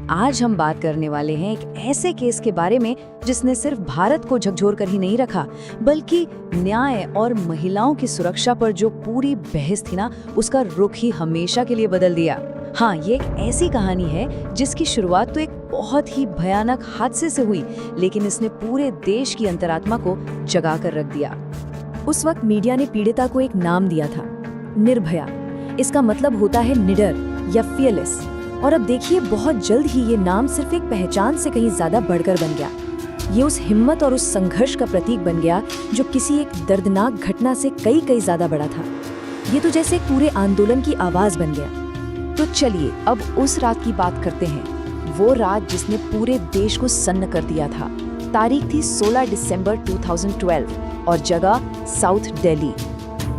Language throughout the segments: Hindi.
आज हम बात करने वाले हैं एक ऐसे केस के बारे में जिसने सिर्फ भारत को झकझोर कर ही नहीं रखा, बल्कि न्याय और महिलाओं की सुरक्षा पर जो पूरी बहस थी ना, उसका रुख ही हमेशा के लिए बदल दिया। हाँ, ये एक ऐसी कहानी है जिसकी शुरुआत तो एक बहुत ही भयानक हादसे से हुई, लेकिन इसने पूरे देश की अंतरात्मा को जगा कर रख दिया। उस वक्त मीडिया ने पीड़िता को एक नाम दिया था, निर्भया। इसका मतलब होता है निडर या फियरलेस। और अब देखिए, बहुत जल्द ही ये नाम सिर्फ एक पहचान से कहीं ज्यादा बढ़कर बन गया। ये उस हिम्मत और उस संघर्ष का प्रतीक बन गया जो किसी एक दर्दनाक घटना से कई ज्यादा बड़ा था। ये तो जैसे एक पूरे आंदोलन की आवाज बन गया। तो चलिए अब उस रात की बात करते हैं, वो रात जिसने पूरे देश को सन्न कर दिया था। तारीख थी 16 दिसंबर 2012 और जगह साउथ दिल्ली।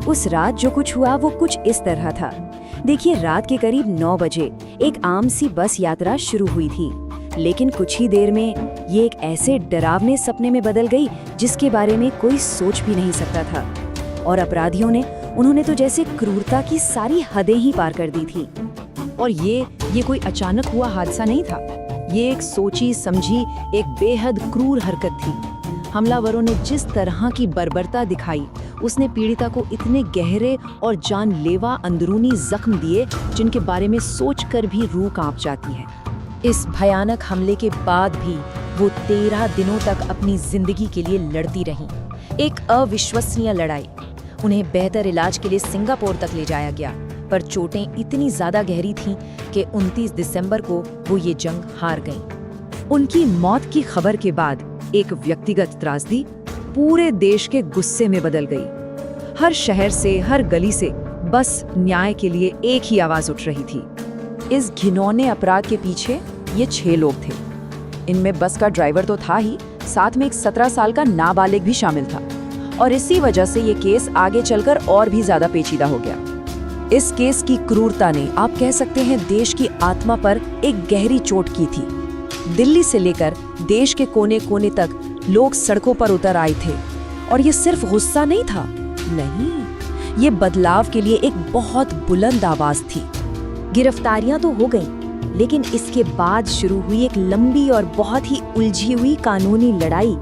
उस रात जो कुछ हुआ वो कुछ इस तरह था। देखिए, रात के करीब 9 बजे एक आम सी बस यात्रा शुरू हुई थी, लेकिन कुछ ही देर में ये एक ऐसे डरावने सपने में बदल गई जिसके बारे में कोई सोच भी नहीं सकता था। और अपराधियों ने उन्होंने तो जैसे क्रूरता की सारी हदें ही पार कर दी थी। और ये कोई अचानक हुआ हादसा नहीं था। ये एक सोची समझी एक बेहद क्रूर हरकत थी। हमलावरों ने जिस तरह की बर्बरता दिखाई, उसने पीड़िता को इतने गहरे और जानलेवा अंदरूनी जख्म दिए जिनके बारे में सोचकर भी रूह कांप जाती है। इस भयानक हमले के बाद भी वो 13 दिनों तक अपनी जिंदगी के लिए लड़ती रहीं। एक अविश्वसनीय लड़ाई। उन्हें बेहतर इलाज के लिए सिंगापुर तक ले जाया गया, पर चोटें इतनी ज्यादा गहरी थीं कि 29 दिसंबर को वो ये जंग हार गईं। उनकी मौत की खबर के बाद एक व्यक्तिगत त्रासदी पूरे देश के गुस्से में बदल गई। हर शहर से, हर गली से बस न्याय के लिए एक ही आवाज उठ रही थी। इस घिनौने अपराध के पीछे ये 6 लोग थे। इनमें बस का ड्राइवर तो था ही, साथ में एक 17 साल का नाबालिग भी शामिल था। और इसी वजह से ये केस आगे चलकर और भी ज्यादा पेचीदा हो गया। इस केस की क्रूरता ने, आप कह सकते हैं, देश की आत्मा पर एक गहरी चोट की थी। दिल्ली से लेकर देश के कोने कोने तक लोग सड़कों पर उतर आए थे। और ये सिर्फ गुस्सा नहीं था, नहीं, ये बदलाव के लिए एक बहुत बुलंद आवाज थी। गिरफ्तारियां तो हो गईं, लेकिन इसके बाद शुरू हुई एक लंबी और बहुत ही उलझी हुई कानूनी लड़ाई।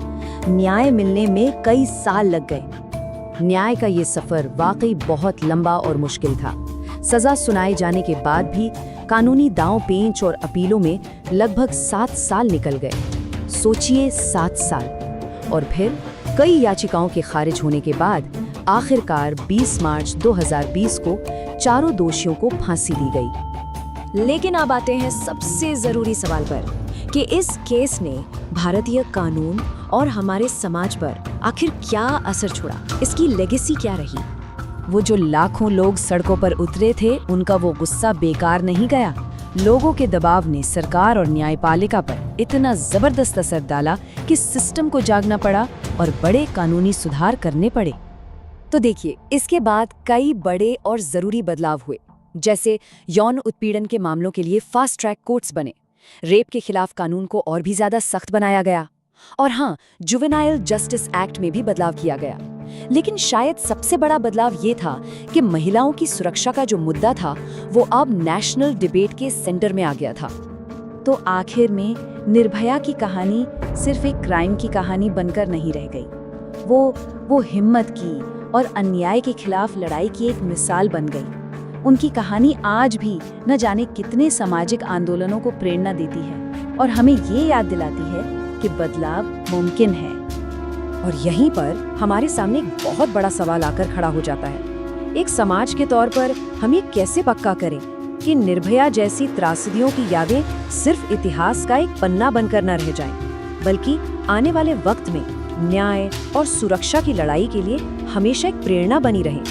न्याय मिलने में कई साल लग गए। न्याय का ये सफर वाकई बहुत लंबा और मुश्किल था। सजा सुनाए जाने के बाद भी कानूनी दांव पेंच और अपीलों में लगभग 7 साल निकल गए। सोचिए, 7 साल। और फिर कई याचिकाओं के खारिज होने के बाद आखिरकार 20 मार्च 2020 को चारों दोषियों को फांसी दी गई। लेकिन अब आते हैं सबसे जरूरी सवाल पर कि इस केस ने भारतीय कानून और हमारे समाज पर आखिर क्या असर छोड़ा, इसकी लेगेसी क्या रही। वो जो लाखों लोग सड़कों पर उतरे थे, उनका वो गुस्सा बेकार नहीं गया। लोगों के दबाव ने सरकार और न्यायपालिका पर इतना जबरदस्त असर डाला कि सिस्टम को जागना पड़ा और बड़े कानूनी सुधार करने पड़े। तो देखिए, इसके बाद कई बड़े और जरूरी बदलाव हुए, जैसे यौन उत्पीड़न के मामलों के लिए फास्ट ट्रैक कोर्ट्स बने, रेप के खिलाफ कानून को और भी ज्यादा सख्त बनाया गया, और हाँ, जुवेनाइल जस्टिस एक्ट में भी बदलाव किया गया। लेकिन शायद सबसे बड़ा बदलाव ये था कि महिलाओं की सुरक्षा का जो मुद्दा था वो अब नेशनल डिबेट के सेंटर में आ गया था। तो आखिर में निर्भया की कहानी सिर्फ एक क्राइम की कहानी बनकर नहीं रह गई। वो हिम्मत की और अन्याय के खिलाफ लड़ाई की एक मिसाल बन गई। उनकी कहानी आज भी न जाने कितने सामाजिक आंदोलनों को प्रेरणा देती है और हमें ये याद दिलाती है कि बदलाव मुमकिन है। और यहीं पर हमारे सामने एक बहुत बड़ा सवाल आकर खड़ा हो जाता है। एक समाज के तौर पर हम ये कैसे पक्का करें कि निर्भया जैसी त्रासदियों की यादें सिर्फ इतिहास का एक पन्ना बनकर न रह जाएं, बल्कि आने वाले वक्त में न्याय और सुरक्षा की लड़ाई के लिए हमेशा एक प्रेरणा बनी रहें।